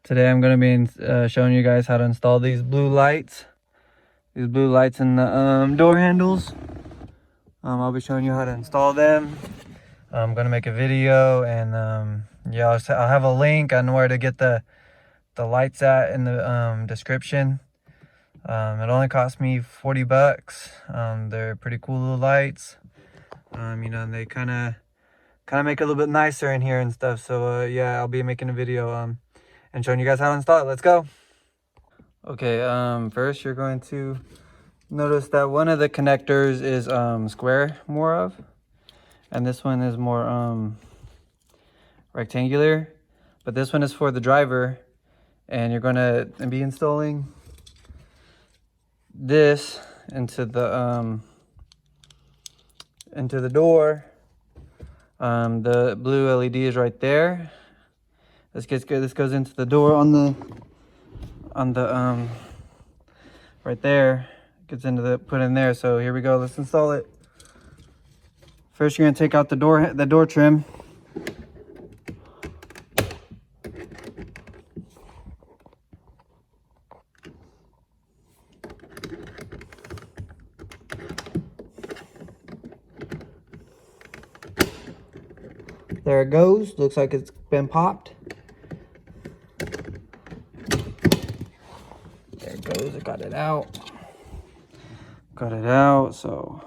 Today I'm going to be showing you guys how to install these blue lights. These blue lights in the door handles. I'll be showing you how to install them. I'm going to make a video, and yeah, I'll have a link on where to get the lights at in the description. It only cost me 40 bucks. They're pretty cool little lights. You know, they kind of make it a little bit nicer in here and stuff. So yeah, I'll be making a video and showing you guys how to install it. Let's go. Okay, first you're going to notice that one of the connectors is square more of, and this one is more rectangular, but this one is for the driver, and you're going to be installing this into the door. The blue LED is right there. This goes into the door on the right there. Gets into the put in there. So here we go. Let's install it. First, you're gonna take out the door trim. There it goes. Looks like it's been popped. There it goes. I got it out. So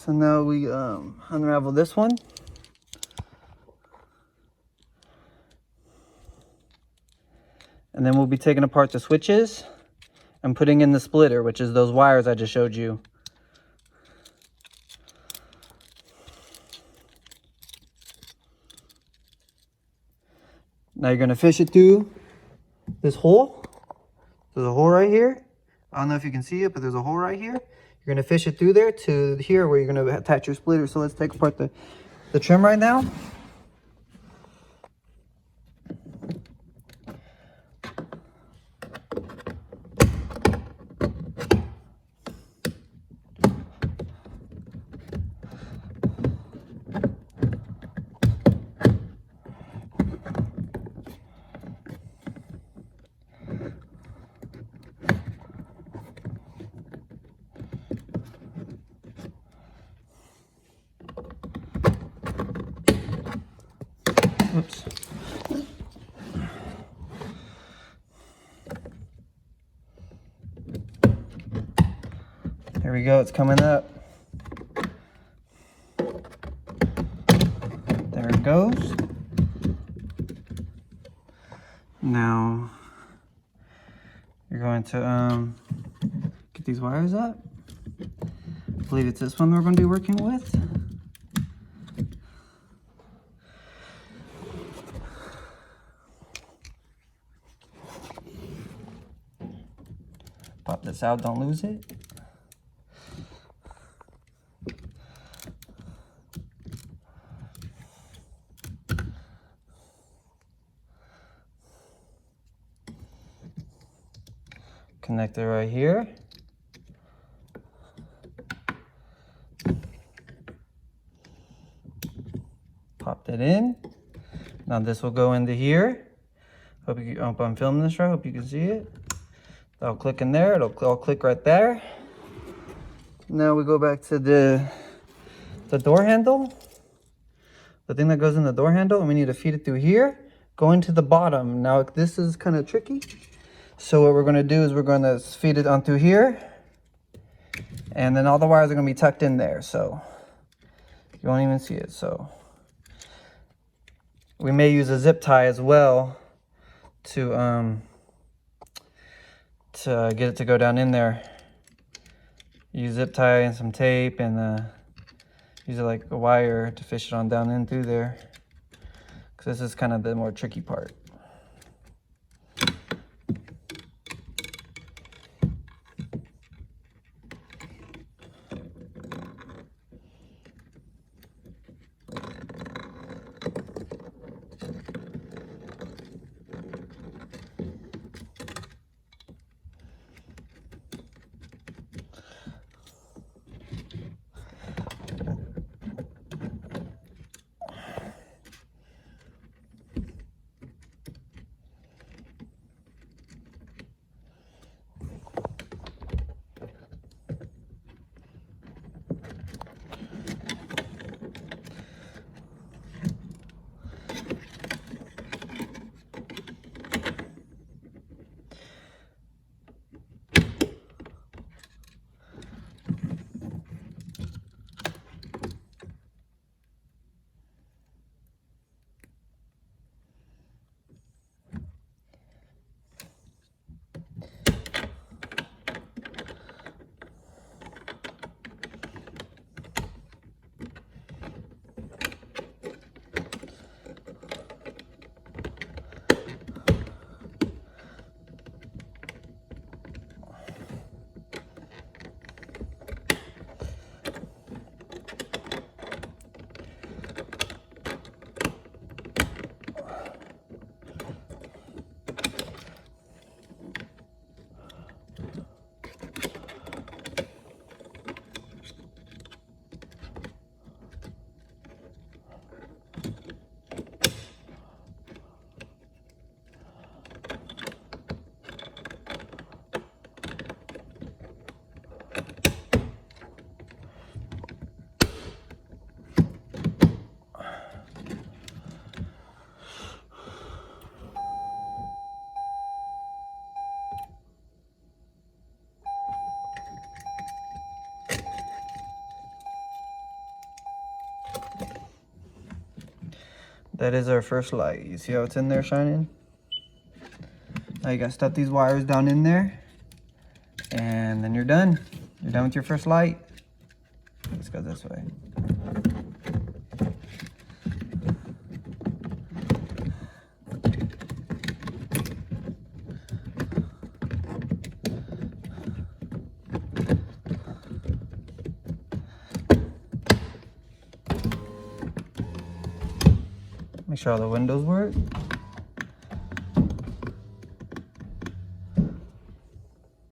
now we unravel this one. And then we'll be taking apart the switches and putting in the splitter, which is those wires I just showed you. Now you're going to fish it through this hole. There's a hole right here. I don't know if you can see it, but there's a hole right here. You're going to fish it through there to here where you're going to attach your splitter. So let's take apart the trim right now. Oops. There we go, it's coming up. There it goes. Now you're going to get these wires up. I believe it's this one we're going to be working with. Pop this out, don't lose it. Connect it right here. Pop that in. Now this will go into here. Hope I'm filming this right. Hope you can see it. I'll click in there. I'll click right there. Now we go back to the door handle. The thing that goes in the door handle, and we need to feed it through here. Go into the bottom. Now this is kind of tricky. So what we're going to do is we're going to feed it on through here. And then all the wires are going to be tucked in there. So you won't even see it. So we may use a zip tie as well to get it to go down in there. Use zip tie and some tape, and use it like a wire to fish it on down in through there. Because this is kind of the more tricky part. That is our first light. You see how it's in there shining? Now you gotta stuff these wires down in there, and then you're done. You're done with your first light. Let's go this way. Make sure all the windows work.